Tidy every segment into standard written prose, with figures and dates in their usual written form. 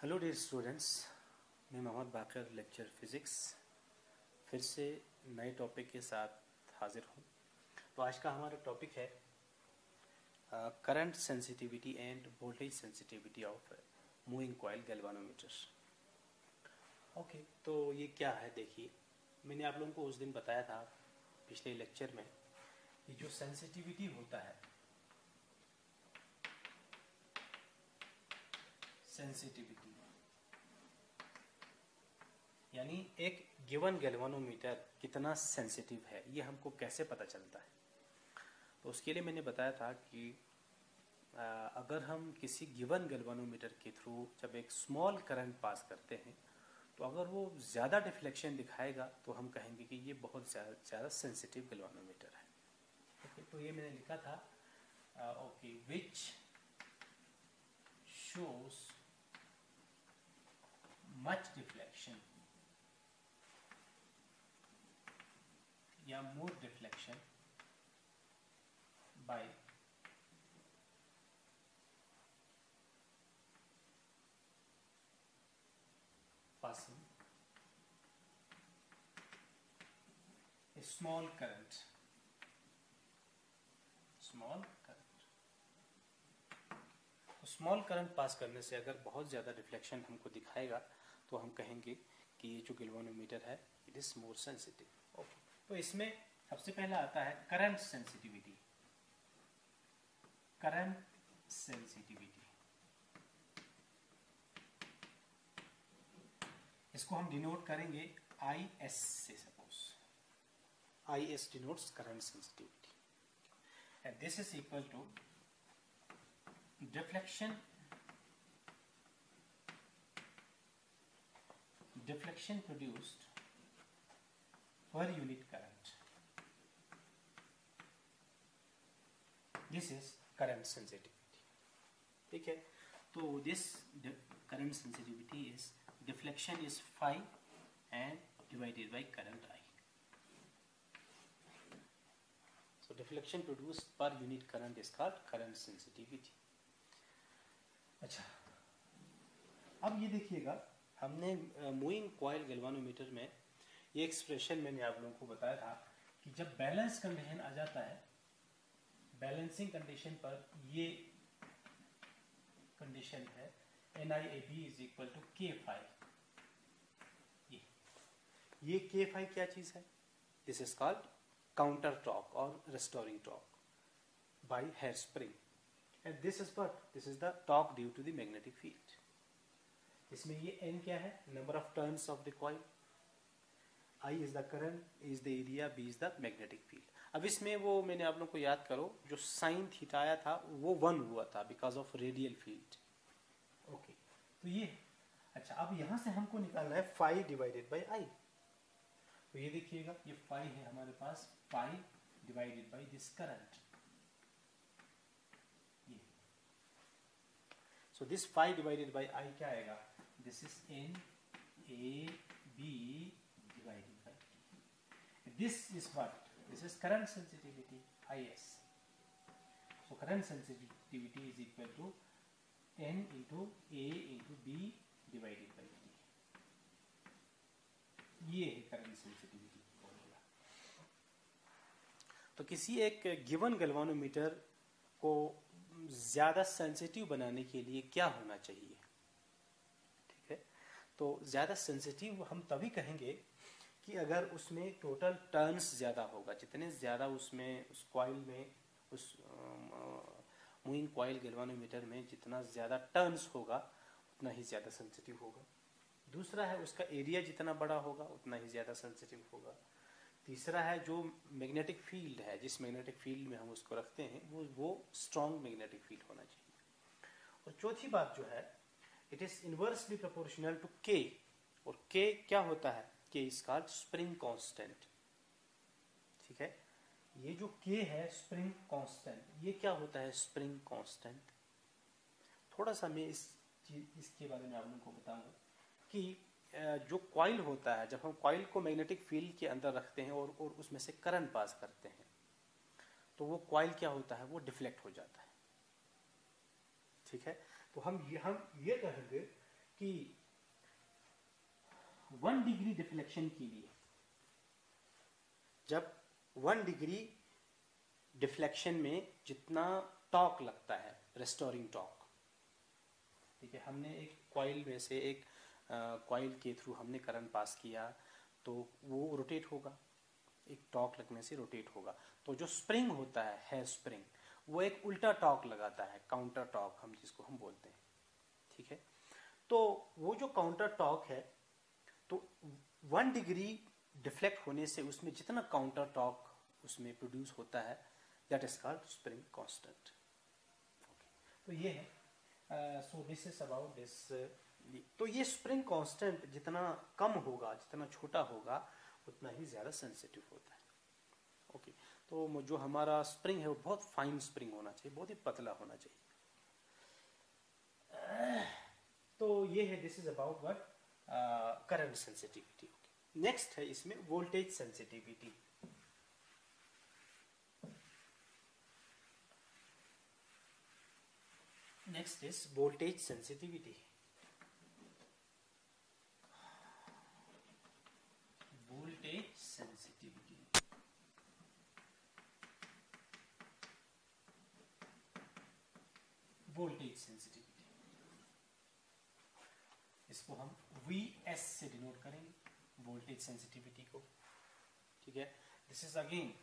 Hello dear students, मैं मोहम्मद बाकर lecture physics फिर से नए टॉपिक के साथ हाजिर हूँ। तो आज का हमारा टॉपिक है current sensitivity end voltage sensitivity of moving coil galvanometer. Okay, तो ये क्या है? देखिए, मैंने आप लोगों को उस दिन बताया था पिछले लेक्चर में, ये जो सेंसिटिविटी होता है, सेंसिटिविटी यानी एक गिवन गैल्वानोमीटर कितना सेंसिटिव है, ये हमको कैसे पता चलता है। तो उसके लिए मैंने बताया था कि अगर हम किसी गिवन गैल्वानोमीटर के थ्रू जब एक स्मॉल करंट पास करते हैं, तो अगर वो ज़्यादा डिफ्लेक्शन दिखाएगा तो हम कहेंगे कि ये बहुत ज़्यादा सेंसिटिव गैल्वानोमीटर है। ओके, तो ये मैंने लिखा था okay, which shows much deflection या more deflection by passing a small current तो स्मॉल करंट पास करने से अगर बहुत ज़्यादा रिफ्लेक्शन हमको दिखाएगा तो हम कहेंगे कि ये जो गैल्वानोमीटर है it is more sensitive. Okay, तो इसमें सबसे पहला आता है करंट सेंसिटिविटी। इसको हम डिनोट करेंगे IS से। Suppose IS denotes current sensitivity and this is equal to deflection produced per unit current. This is current sensitivity. ठीक है, तो this current sensitivity is deflection is phi and divided by current I. So deflection produced per unit current is called current sensitivity. अच्छा, अब ये देखिएगा, हमने moving coil galvanometer में ये एक्सप्रेशन मैंने आप लोगों को बताया था कि जब बैलेंस कंडीशन आ जाता है, बैलेंसिंग कंडीशन पर ये कंडीशन है NIAB is equal to K5। ये K5 क्या चीज है? This is called counter torque और restoring torque by hair spring. And this is what? This is the torque due to the magnetic field. इसमें ये N क्या है? Number of turns of the coil. I is the current, is the area, B is the magnetic field. अब इसमें वो मैंने आप लोगों को याद करो, जो साइन थीटा आया था वो 1 हुआ था because of radial field. Okay, तो ये अच्छा, अब यहाँ से हमको निकालना है फाई डिवाइडेड बाई आई। तो ये देखिएगा, ये फाई है हमारे पास, phi divided by this current. So this phi divided by I क्या आएगा? This is NAB divided by T. This is what? This is current sensitivity, IS. So current sensitivity is equal to N into A into B divided by T. ये है current sensitivity formula. तो किसी एक given galvanometer को ज्यादा sensitive बनाने के लिए क्या होना चाहिए? ठीक है, तो ज्यादा सेंसिटिव हम तभी कहेंगे कि अगर उसमें टोटल टर्न्स ज्यादा होगा। जितने ज्यादा उसमें उस कॉइल में, उस मूविंग कॉइल गैल्वानोमीटर में जितना ज्यादा टर्न्स होगा उतना ही ज्यादा सेंसिटिव होगा। दूसरा है उसका एरिया जितना बड़ा होगा उतना ही ज्यादा सेंसिटिव होगा। तीसरा है जो मैग्नेटिक फील्ड है, जिस मैग्नेटिक फील्ड में हम उसको रखते हैं वो स्ट्रॉन्ग मैग्नेटिक फील्ड होना चाहिए। और चौथी बात जो है, it is inversely proportional to K. और के क्या होता है? के इज कॉल्ड स्प्रिंग कांस्टेंट। ठीक है, ये जो के है स्प्रिंग कांस्टेंट, ये क्या होता है स्प्रिंग कांस्टेंट? थोड़ा सा मैं इसके बारे में आप लोगों को बताऊंगा कि जो कॉइल होता है, जब हम कॉइल को मैग्नेटिक फील्ड के अंदर रखते हैं और उसमें से करंट पास करते हैं, तो वो कॉइल क्या होता है? वो डिफ्लेक्ट हो जाता है। ठीक है, तो हम ये कहेंगे कि डिफ्लेक्शन के लिए, जब 1 डिग्री डिफ्लेक्शन में जितना टॉर्क लगता है, रेस्टोरिंग टॉर्क, ठीक है, हमने एक कॉइल में से एक कॉइल के थ्रू हमने करंट पास किया तो वो रोटेट होगा, एक टॉर्क लगने से रोटेट होगा। तो जो स्प्रिंग होता है, हेयर स्प्रिंग, वो एक उल्टा टॉर्क लगाता है, काउंटर टॉर्क हम जिसको हम बोलते हैं, ठीक है। तो वो जो काउंटर टॉर्क है, तो 1 डिग्री डिफ्लेक्ट होने से उसमें जितना काउंटर टॉर्क उसमें प्रोड्यूस होता है, that is called spring constant. तो ये है, सो दिस इज अबाउट दिस। तो ये स्प्रिंग कांस्टेंट जितना कम होगा, जितना छोटा होगा, उतना ही ज्यादा सेंसिटिव होता है। ओके, तो जो हमारा स्प्रिंग है वो बहुत फाइन स्प्रिंग होना चाहिए, बहुत ही पतला होना चाहिए। तो ये है, this is about what current sensitivity. Next है इसमें voltage sensitivity. Next is voltage sensitivity. Voltage sensitivity, voltage sensitivity, इसको हम VS से डिनोट करेंगे, वोल्टेज सेंसिटिविटी को, ठीक है। This is again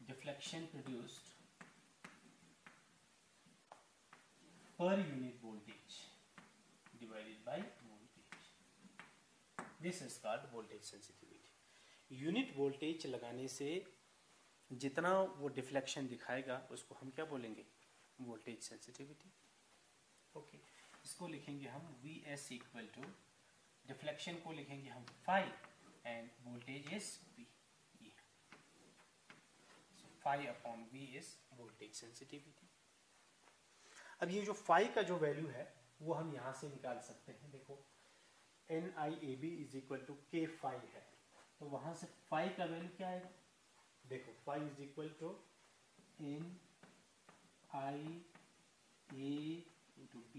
deflection produced per unit voltage divided by voltage. This is called voltage sensitivity. Unit voltage लगाने से जितना वो डिफ्लेक्शन दिखाएगा उसको हम क्या बोलेंगे, वोल्टेज सेंसिटिविटी। ओके, इसको लिखेंगे हम VS इक्वल टू, डिफ्लेक्शन को लिखेंगे हम phi and voltage is V। ये phi upon V is voltage sensitivity. अब ये जो फाई का जो वैल्यू है वो हम यहां से निकाल सकते हैं। देखो NIAB is equal to K phi है, तो वहां से फाई का वैल्यू क्या आएगा, देखो phi is equal to NIA into B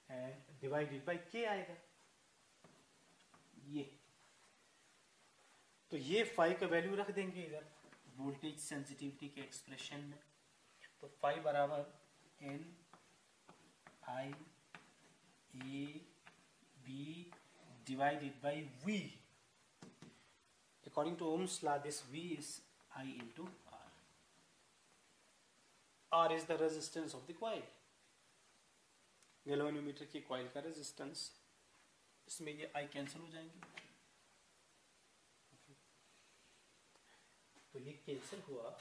and divided by K आएगा। ये तो ये फाई का वैल्यू रख देंगे इधर वोल्टेज सेंसिटिविटी के एक्सप्रेशन में। तो फाई बराबर NIAB divided by V. According to Ohm's law, this V is I into R. R is the resistance of the coil. Galvanometer की कॉइल का रेजिस्टेंस, इसमें ये I कैंसिल हो जाएंगे, तो ये कैंसिल हुआ।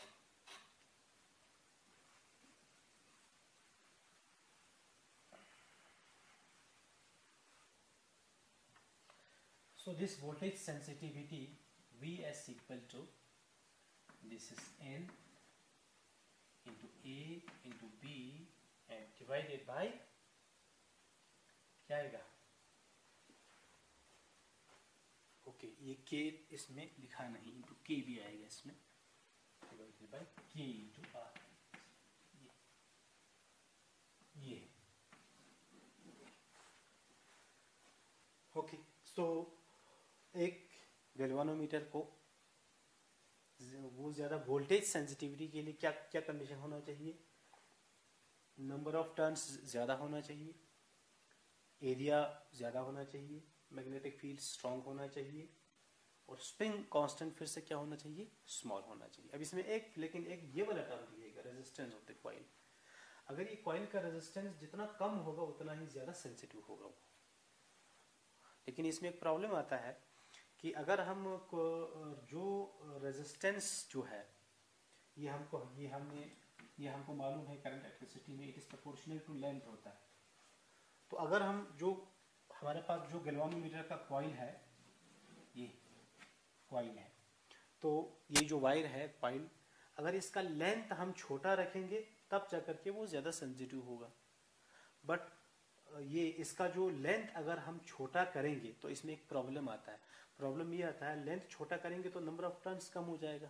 So this voltage sensitivity VS equal to, this is N into A into B and divided by क्या आएगा, ओके ये K इसमें लिखा नहीं, इंटू K भी आएगा इसमें, divided by K into R। ये ओके, सो एक गैल्वेनोमीटर को वो ज्यादा वोल्टेज सेंसिटिविटी के लिए क्या क्या कंडीशन होना चाहिए, नंबर ऑफ टर्न्स ज्यादा होना चाहिए, एरिया ज्यादा होना चाहिए, मैग्नेटिक फील्ड स्ट्रांग होना चाहिए, और स्प्रिंग कांस्टेंट फिर से क्या होना चाहिए, स्मॉल होना चाहिए। अब इसमें एक लेकिन एक ये वाला टर्म दिएगा, रेजिस्टेंस ऑफ द कॉइल। अगर ये कॉइल का रेजिस्टेंस जितना कम होगा उतना ही ज्यादा सेंसिटिव होगा वो। लेकिन इसमें एक प्रॉब्लम आता है कि अगर हम जो रेजिस्टेंस जो है ये हमको मालूम है करंट इलेक्ट्रिसिटी में it is proportional to length होता है। तो अगर हम जो हमारे पास जो गैल्वेनोमीटर का कॉइल है, ये कॉइल है, तो ये जो वायर है कॉइल, अगर इसका लेंथ हम छोटा रखेंगे तब जाकर के वो ज्यादा सेंसिटिव होगा। बट ये इसका जो लेंथ अगर हम छोटा करेंगे तो इसमें एक प्रॉब्लम आता है। प्रॉब्लम ये आता है लेंथ छोटा करेंगे तो नंबर ऑफ टर्न्स कम हो जाएगा,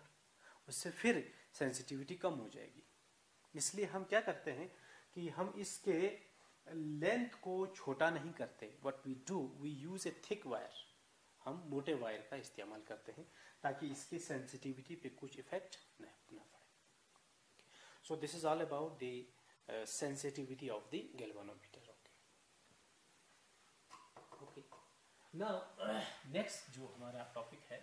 उससे फिर सेंसिटिविटी कम हो जाएगी। इसलिए हम क्या करते हैं कि हम इसके लेंथ को छोटा नहीं करते। What we do, we use a thick wire, हम मोटे वायर का इस्तेमाल करते हैं ताकि इसकी सेंसिटिविटी पे कुछ इफेक्ट न पड़े। सो this is all about the sensitivity of the galvanometer. Okay, now next जो हमारा टॉपिक है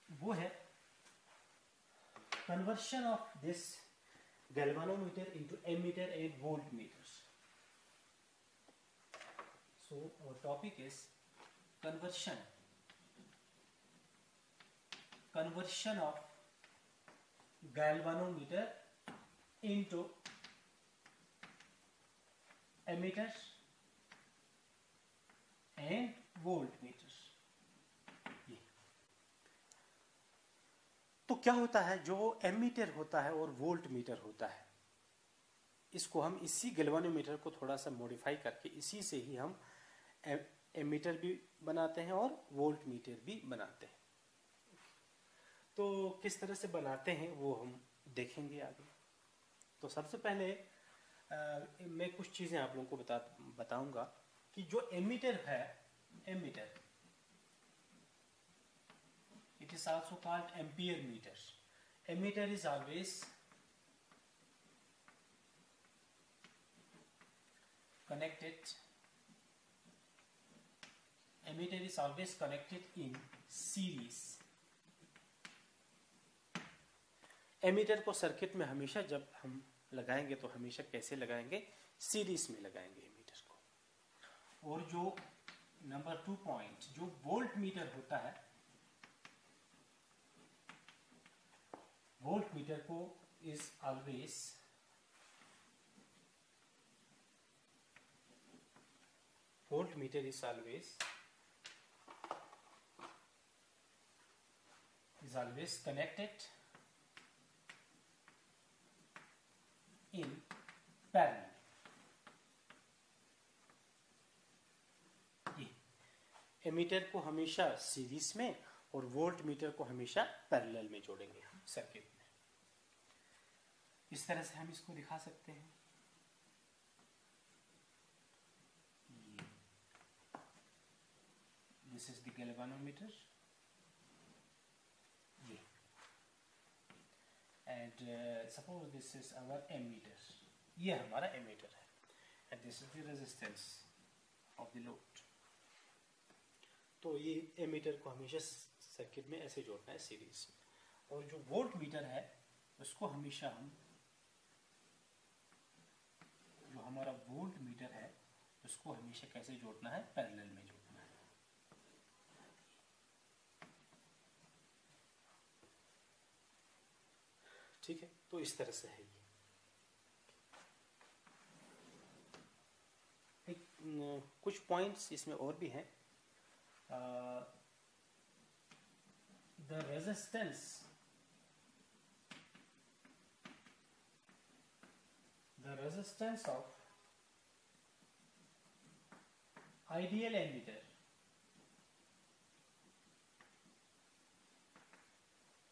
वो है conversion of this galvanometer into ammeter and voltmeters. So our topic is conversion of galvanometer into ammeters and voltmeters. तो क्या होता है, जो एमीटर होता है और वोल्ट मीटर होता है, इसको हम इसी गैल्वेनोमीटर को थोड़ा सा मॉडिफाई करके इसी से ही हम एमीटर भी बनाते हैं और वोल्ट मीटर भी बनाते हैं। तो किस तरह से बनाते हैं वो हम देखेंगे आगे। तो सबसे पहले मैं कुछ चीज़ें आप लोगों को बताऊंगा कि जो एमीटर है, ammeter it is also called ampere meter. Ammeter is always connected. Ammeter is always connected in series. Ammeter को सर्किट में हमेशा जब हम लगाएंगे तो हमेशा कैसे लगाएंगे, सीरीज में लगाएंगे एमीटर को। और जो नंबर 2 पॉइंट जो वोल्ट मीटर होता है, voltmeter को is always voltmeter is always connected in parallel. Ammeter को हमेशा सीरीज में और वोल्ट मीटर को हमेशा पैरेलल में जोड़ेंगे हम सर्किट में। इस तरह से हम इसको दिखा सकते हैं। This is the galvanometer and suppose this is our ammeter, ये हमारा एमीटर है and this is the resistance of the load. तो ये एमीटर को हमेशा सर्किट में ऐसे जोड़ना है सीरीज में। और जो वोल्ट मीटर है उसको हमेशा हम, जो हमारा वोल्ट मीटर है उसको हमेशा कैसे जोड़ना है, पैरेलल में जोड़ना है। ठीक है, तो इस तरह से है ये। कुछ पॉइंट्स इसमें और भी हैं। The resistance of ideal ammeter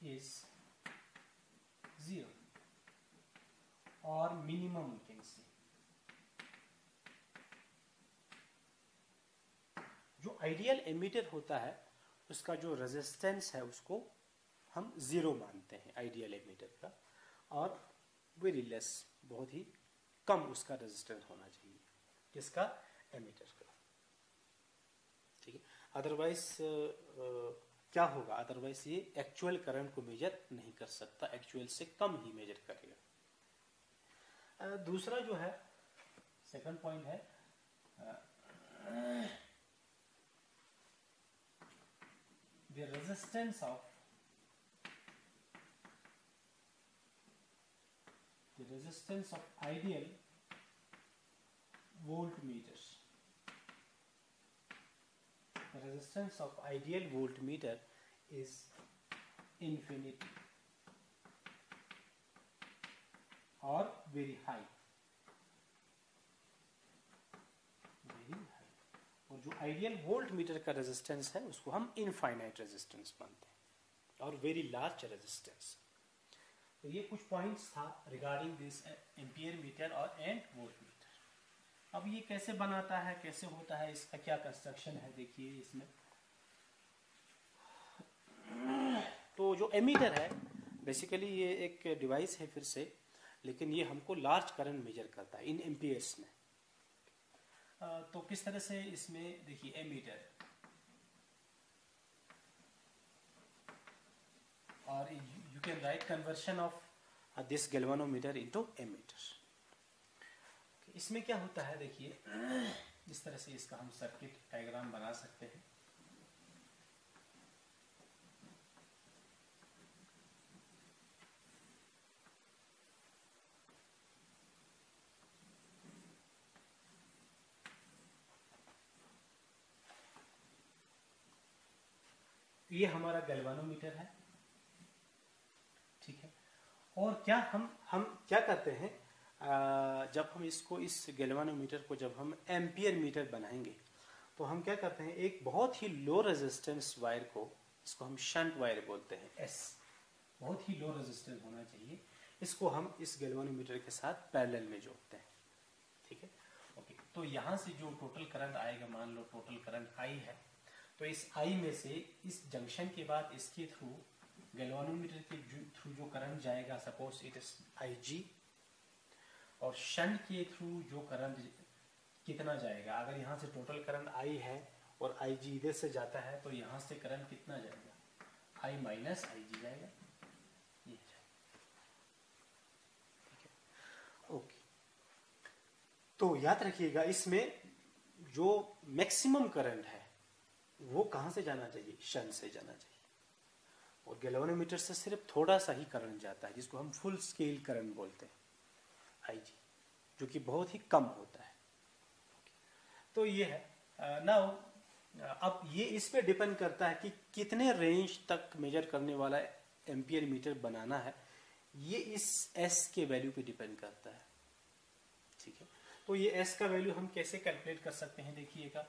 is 0 or minimum we can say. जो आइडियल एमीटर होता है उसका जो रेजिस्टेंस है उसको हम 0 मानते हैं आइडियल एमीटर का, और वेरी लेस, बहुत ही कम उसका रेजिस्टेंस होना चाहिए, किसका, एमीटर का। ठीक है, अदरवाइज क्या होगा, अदरवाइज ये एक्चुअल करंट को मेजर नहीं कर सकता, एक्चुअल से कम ही मेजर करेगा। दूसरा जो है सेकंड पॉइंट है the resistance of ideal voltmeters. The resistance of ideal voltmeter is infinity or very high, और जो आइडियल वोल्ट मीटर का रेजिस्टेंस है उसको हम इनफाइनाइट रेजिस्टेंस मानते हैं और वेरी लार्ज रेजिस्टेंस। तो ये कुछ पॉइंट्स था रिगार्डिंग दिस एम्पियर मीटर और एंड वोल्ट मीटर। अब ये कैसे बनाता है, कैसे होता है, इसका क्या कंस्ट्रक्शन है देखिए इसमें। तो जो एमीटर है बेसिकली ये एक डिवाइस है फिर से, लेकिन ये हमको लार्ज करंट मेजर करता है इन एम्पियर्स में। तो किस तरह से इसमें देखिए एमीटर और you can write conversion of this galvanometer into ammeter. इसमें क्या होता है देखिए, इस तरह से इसका हम सर्किट डायग्राम बना सकते हैं। ये हमारा गैल्वेनोमीटर है, ठीक है। और क्या हम क्या करते हैं, जब हम इसको इस गैल्वेनोमीटर को जब हम एम्पियर मीटर बनाएंगे तो हम क्या करते हैं, एक बहुत ही लो रेजिस्टेंस वायर को, इसको हम शंट वायर बोलते हैं, एस बहुत ही लो रेजिस्टेंस होना चाहिए, इसको हम इस गैल्वेनोमीटर के साथ पैरेलल में जोड़ते हैं, ठीक है। ओके, तो यहाँ से जो टोटल करंट आएगा, मान लो टोटल करंट आई है, तो इस आई में से इस जंक्शन के बाद इसके थ्रू गैल्वेनोमीटर के थ्रू जो करंट जाएगा, सपोज इट इज आई जी, और शंट के थ्रू जो करंट कितना जाएगा, अगर यहाँ से टोटल करंट आई है और आई जी इधर से जाता है तो यहाँ से करंट कितना जाएगा, आई माइनस आई जी जाएगा, ये जाएगा, ठीक है। ओके, तो याद रखिएगा इसमें जो मैक्सिमम करंट है वो कहां से जाना चाहिए, शंट से जाना चाहिए, और गैल्वेनोमीटर से सिर्फ थोड़ा सा ही करंट जाता है जिसको हम फुल स्केल करंट बोलते हैं, आईजी, जो कि बहुत ही कम होता है। तो ये है नाउ। अब ये इस पे डिपेंड करता है कि कितने रेंज तक मेजर करने वाला एम्पियर मीटर बनाना है, ये इस एस के वैल्यू पे डिपेंड करता है, ठीक है। तो ये एस का वैल्यू हम कैसे कैलकुलेट कर सकते हैं, देखिएगा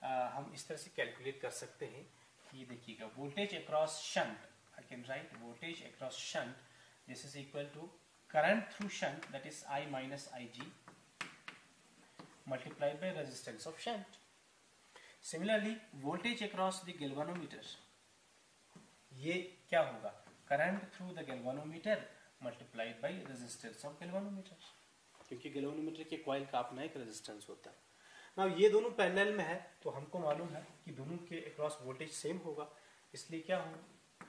हम इस तरह से कैलकुलेट कर सकते हैं कि देखिएगा voltage across shunt, I can write voltage across shunt, this is equal to current through shunt, that is I minus I G multiplied by resistance of shunt. Similarly, voltage across the galvanometer, ये क्या होगा, current through the galvanometer multiplied by resistance of galvanometer, क्योंकि galvanometer के coil का अपना एक resistance होता है ना। ये दोनों पैरेलल में है तो हमको मालूम है कि दोनों के अक्रॉस वोल्टेज सेम होगा, इसलिए क्या हो,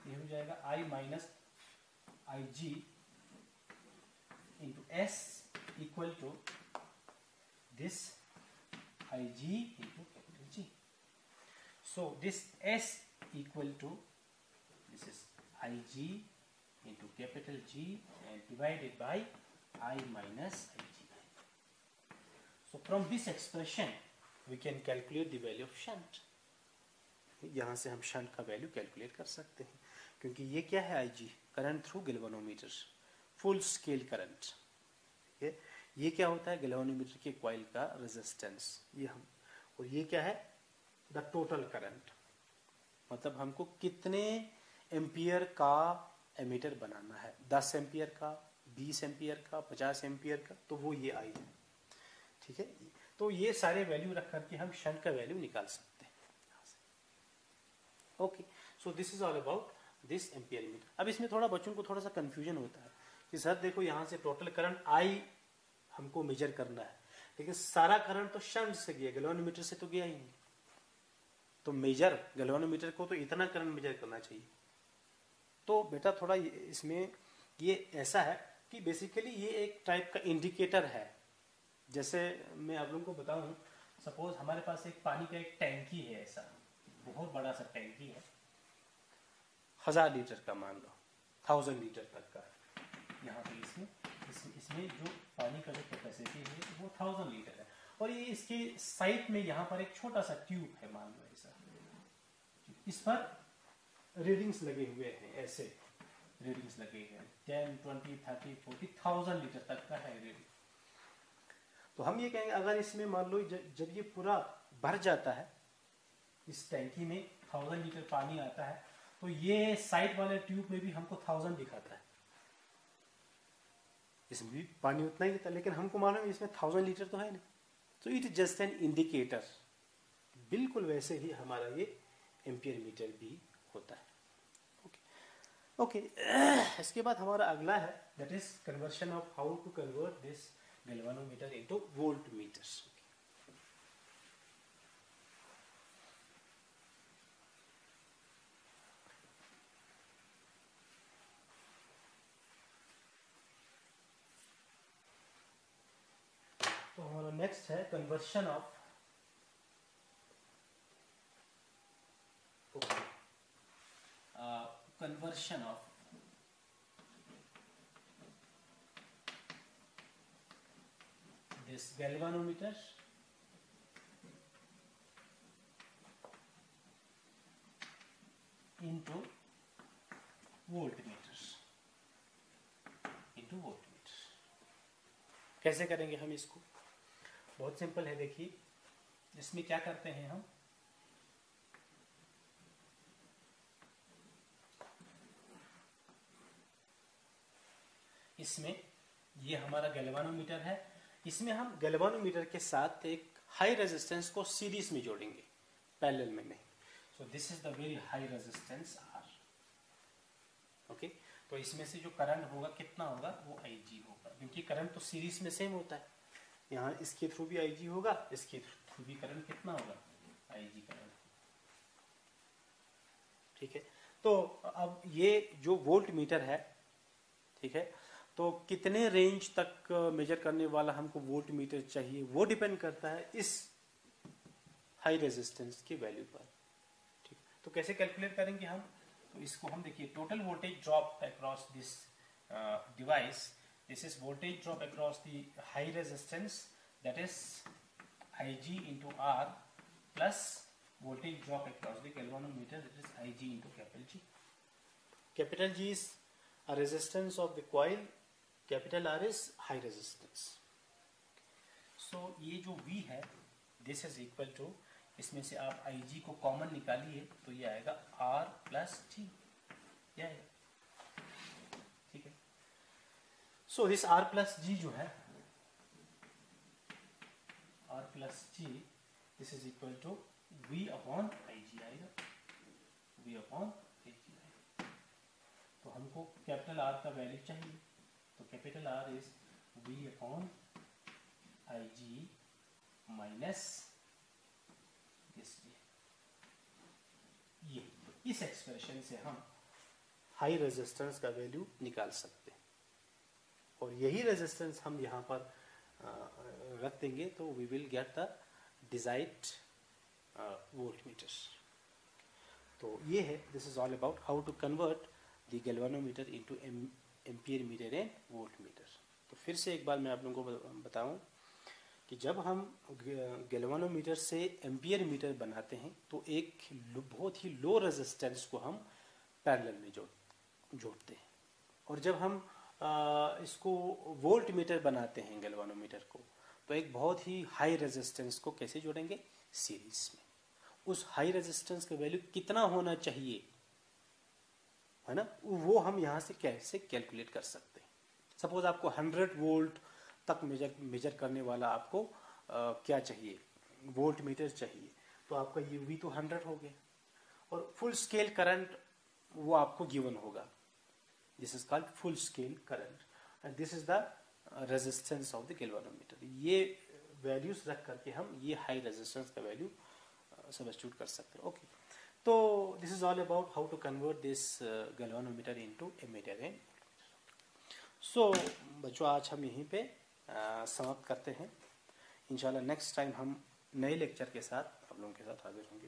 ये हो जाएगा I minus I G into S equal to this Ig into capital G. So this S equal to, this is Ig into capital G and divided by I minus Ig. So from this expression we can calculate the value of shunt. यहाँ से हम shunt का value calculate कर सकते हैं, क्योंकि ये क्या है, Ig current through galvanometer, full scale current, ठीक है। ये क्या होता है, गैल्वेनोमीटर के कॉइल का रेजिस्टेंस, ये हम, और ये क्या है, द टोटल करंट, मतलब हमको कितने एम्पियर का एमीटर बनाना है, 10 एम्पियर का, 20 एम्पियर का, 50 एम्पियर का, तो वो ये आई है, ठीक है। तो ये सारे वैल्यू रख करके हम शंट का वैल्यू निकाल सकते हैं यहाँ से। Okay, so this is all about this ampere meter. अब इसमें थोड़ा बच्चों को थोड़ा सा कंफ्यूजन होता है कि सर देखो यहाँ से टोटल करंट आई हमको मेजर करना है, लेकिन सारा करंट तो शंट से गया, गैल्वेनोमीटर से तो गया ही नहीं, तो मेजर गैल्वेनोमीटर को तो इतना करंट मेजर करना चाहिए। तो बेटा थोड़ा इसमें ये ऐसा है कि बेसिकली ये एक टाइप का इंडिकेटर है। जैसे मैं आप लोगों को बताऊं, सपोज हमारे पास एक पानी का एक टैंकी है, ऐसा बहुत बड़ा सा टैंकी है, 1000 लीटर का, मान लो 1000 लीटर तक का, यहाँ पे इसमें जो पानी का जो कैपेसिटी है वो 1000 लीटर है, और ये इसके साइड में यहाँ पर एक छोटा सा ट्यूब है, मान लो ऐसा, इस पर रीडिंग्स लगे हुए हैं, ऐसे रीडिंग्स लगे हैं 10, 20, 30, 40,000 लीटर तक का है रीडिंग। तो हम ये कहेंगे अगर इसमें मान लो जब ये पूरा भर जाता है इस टैंकी में 1000 लीटर पानी आता है, तो ये साइड वाले ट्यूब में भी हमको 1000 दिखाता है। इसमें भी पानी उतना ही था, लेकिन हमको मालूम है इसमें 1000 लीटर तो है नहीं। तो it is just an indicator. बिल्कुल वैसे ही हमारा ये एम्पियर मीटर भी होता है। ओके इसके बाद हमारा अगला है that is conversion of how to convert this galvanometer into volt meter. तो हमारा नेक्स्ट है conversion of conversion of this galvanometer into voltmeter, कैसे करेंगे हम इसको? बहुत सिंपल है। देखिए इसमें क्या करते हैं हम, इसमें ये हमारा गैल्वेनोमीटर है, इसमें हम गैल्वेनोमीटर के साथ एक हाई रेजिस्टेंस को सीरीज में जोड़ेंगे, पैरेलल में नहीं। सो this is the very high resistance R. Okay, तो इसमें से जो करंट होगा कितना होगा, वो IG होगा, क्योंकि करंट तो सीरीज में सेम होता है। यहाँ इसके थ्रू भी IG होगा, इसके थ्रू भी करंट कितना होगा, IG करंट। ठीक है, तो अब ये जो वोल्ट मीटर है, ठीक है, तो कितने रेंज तक मेजर करने वाला हमको वोल्ट मीटर चाहिए, वो डिपेंड करता है इस हाई रेजिस्टेंस की वैल्यू पर। ठीक, तो कैसे कैलकुलेट करेंगे हम? तो इसको हम देखिए, total voltage drop across this device, this is voltage drop across the high resistance, that is IG into R plus voltage drop across the galvanometer, that is IG into capital G. Capital G is a resistance of the coil, capital R is high resistance. So ये जो V है, this is equal to, इसमें से आप IG को common निकालिए तो ये आएगा R प्लस G, ये आएगा। ठीक है, so this R plus G जो है, R plus G, this is equal to V upon IG आएगा, V अपॉन IG आएगा। तो हमको कैपिटल R का वैल्यू चाहिए, तो capital R is V upon IG minus ये। इस एक्सप्रेशन से हम हाई रेजिस्टेंस का वैल्यू निकाल सकते हैं, और यही रेजिस्टेंस हम यहाँ पर रख देंगे तो we will get the desired voltmeter. तो ये है, this is all about how to convert the galvanometer into ampere meter and volt meter. तो फिर से एक बार मैं आप लोगों को बताऊं कि जब हम गैल्वेनोमीटर से एम्पियर मीटर बनाते हैं तो एक बहुत ही लो रेजिस्टेंस को हम पैरेलल में जोड़ते हैं, और जब हम इसको वोल्ट मीटर बनाते हैं गैल्वेनोमीटर को, तो एक बहुत ही हाई रेजिस्टेंस को कैसे जोड़ेंगे, सीरीज में। उस हाई रेजिस्टेंस का वैल्यू कितना होना चाहिए, है ना, वो हम यहाँ से कैसे कैलकुलेट कर सकते हैं। सपोज आपको 100 वोल्ट तक मेजर करने वाला आपको क्या चाहिए, वोल्ट मीटर चाहिए, तो आपका UV तो 100 हो गया, और फुल स्केल करंट वो आपको गिवन होगा, this is called full scale current, and this is the resistance of the galvanometer. ये वैल्यूज रख करके हम ये हाई रेजिस्टेंस का वैल्यू सब्स्टिट्यूट कर सकते हैं। ओके, तो this is all about how to convert this galvanometer into ammeter and. So बच्चों, आज हम यहीं पे समाप्त करते हैं। इंशाल्लाह नेक्स्ट टाइम हम नए लेक्चर के साथ आप लोगों के साथ हाजिर होंगे।